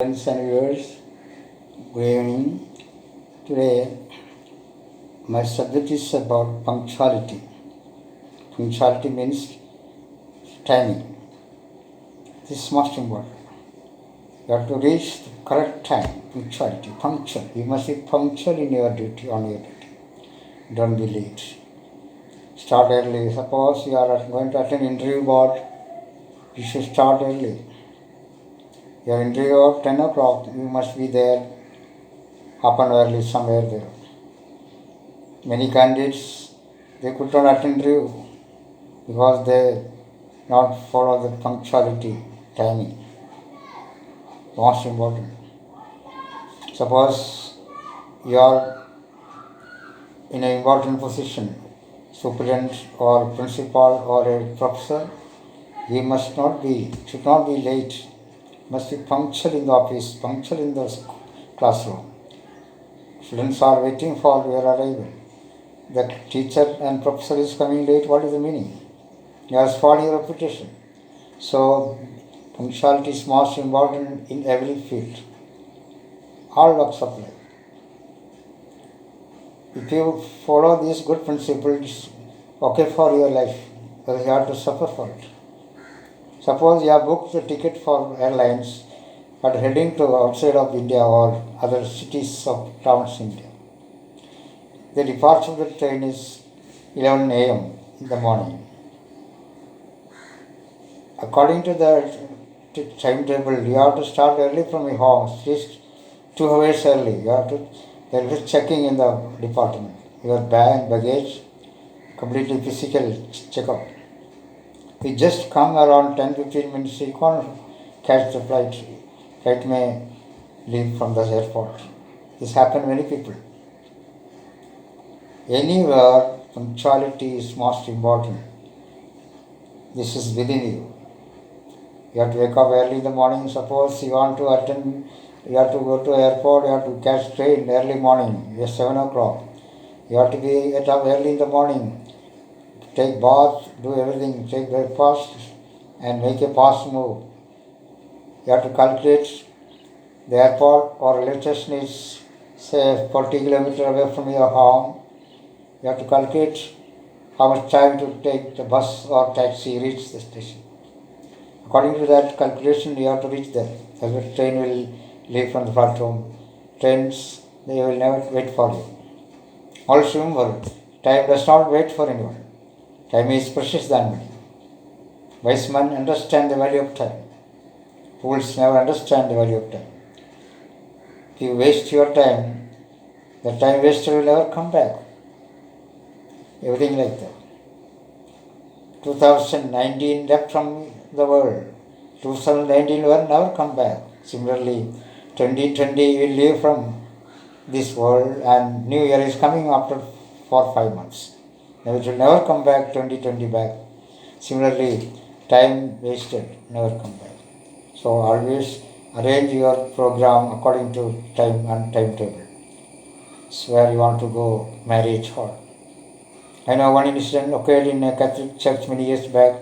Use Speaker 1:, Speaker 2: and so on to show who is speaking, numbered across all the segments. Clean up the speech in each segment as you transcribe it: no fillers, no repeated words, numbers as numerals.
Speaker 1: Friends and viewers, good evening. Today, my subject is about punctuality. Punctuality means timing. This is most important. You have to reach the correct time. Punctuality, punctual. You must be punctual in your duty, on your duty. Don't be late. Start early. Suppose you are going to attend interview board, you should start early. Your interview at 10 o'clock, you must be there half an hour early somewhere there. Many candidates, they could not attend interview because they not follow the punctuality timing. Most important. Suppose you are in an important position, superintendent or principal or a professor, you should not be late. Must be punctual in the office, punctual in the classroom. Students are waiting for your arrival. The teacher and professor is coming late. What is the meaning? You are spoiling your reputation. So, punctuality is most important in every field, all walks of life. If you follow these good principles, okay for your life, but you have to suffer for it. Suppose you have booked the ticket for airlines but heading to outside of India or other cities of towns in India. The departure of the train is 11 a.m. in the morning. According to the timetable, you have to start early from your home, at least 2 hours early. There is checking in the department. Your bag, baggage, completely physical checkup. You just come around 10-15 minutes, you can't catch the flight. Flight may leave from the airport. This happens to many people. Anywhere, punctuality is most important. This is within you. You have to wake up early in the morning. Suppose you want to attend, you have to go to airport, you have to catch train early morning, it's 7 o'clock. You have to be up early in the morning. Take bath, do everything, take breakfast and make a fast move. You have to calculate the airport or railway station is say 40 kilometers away from your home. You have to calculate how much time to take the bus or taxi reach the station. According to that calculation, you have to reach there. The train will leave from the platform. Trains, they will never wait for you. Also remember, time does not wait for anyone. Time is precious than money. Wise men understand the value of time. Fools never understand the value of time. If you waste your time, the time wasted will never come back. Everything like that. 2019 left from the world. 2019 will never come back. Similarly, 2020 will leave from this world and New Year is coming after 4 or 5 months. It will never come back, 2020 back. Similarly, time wasted, never come back. So always arrange your program according to time and timetable. It's where you want to go, marriage hall. I know one incident occurred in a Catholic church many years back.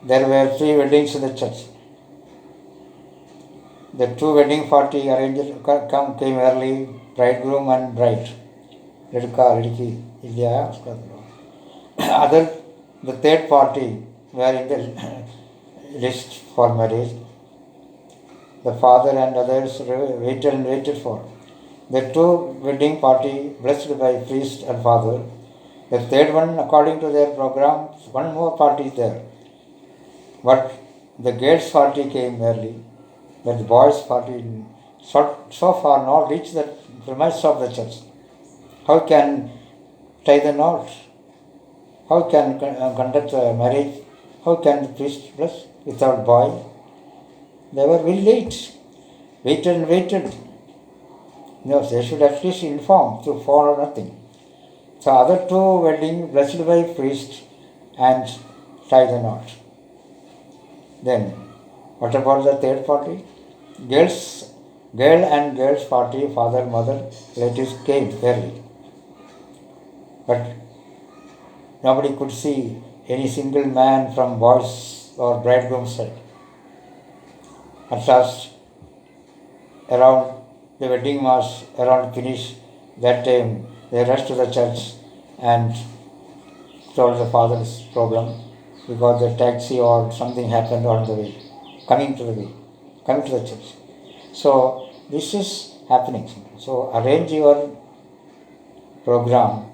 Speaker 1: There were 3 weddings in the church. The 2 wedding party arrangers came early, bridegroom and bride. Other, the third party were in the list for marriage. The father and others waited for. The 2 wedding party blessed by priest and father. The third one, according to their program, one more party is there. But the girls' party came early, but the boys' party so far not reached the premise of the church. How can tie the knot? How can conduct the marriage? How can the priest bless without boy? They were very late. Waited. No, they should at least inform to follow nothing. So other 2 wedding blessed by priest and tie the knot. Then, what about the third party? Girl and girls party, father, mother, relatives came early. But nobody could see any single man from boys or bridegroom side. At last, around the wedding was around finish. That time they rushed to the church and told the father's problem because the taxi or something happened on the way, coming to the way, coming to the church. So this is happening. So arrange your program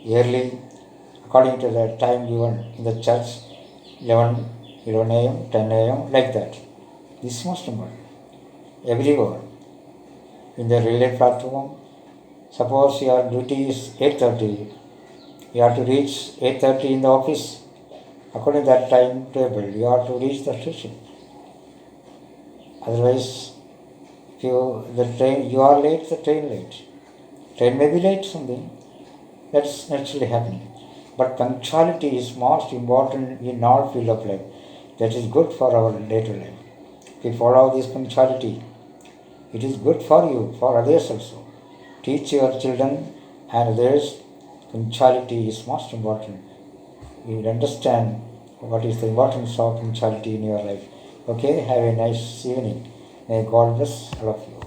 Speaker 1: yearly according to the time given in the church, 11 a.m., 10 a.m., like that. This is most important. Everywhere. In the relay platform, suppose your duty is 8:30, you have to reach 8:30 in the office. According to that timetable, you have to reach the station. Otherwise, if you are late, the train late. Train may be late something. That's naturally happening. But punctuality is most important in all field of life. That is good for our later life. If you follow this punctuality, it is good for you, for others also. Teach your children and others. Punctuality is most important. You will understand what is the importance of punctuality in your life. Okay, have a nice evening. May God bless all of you.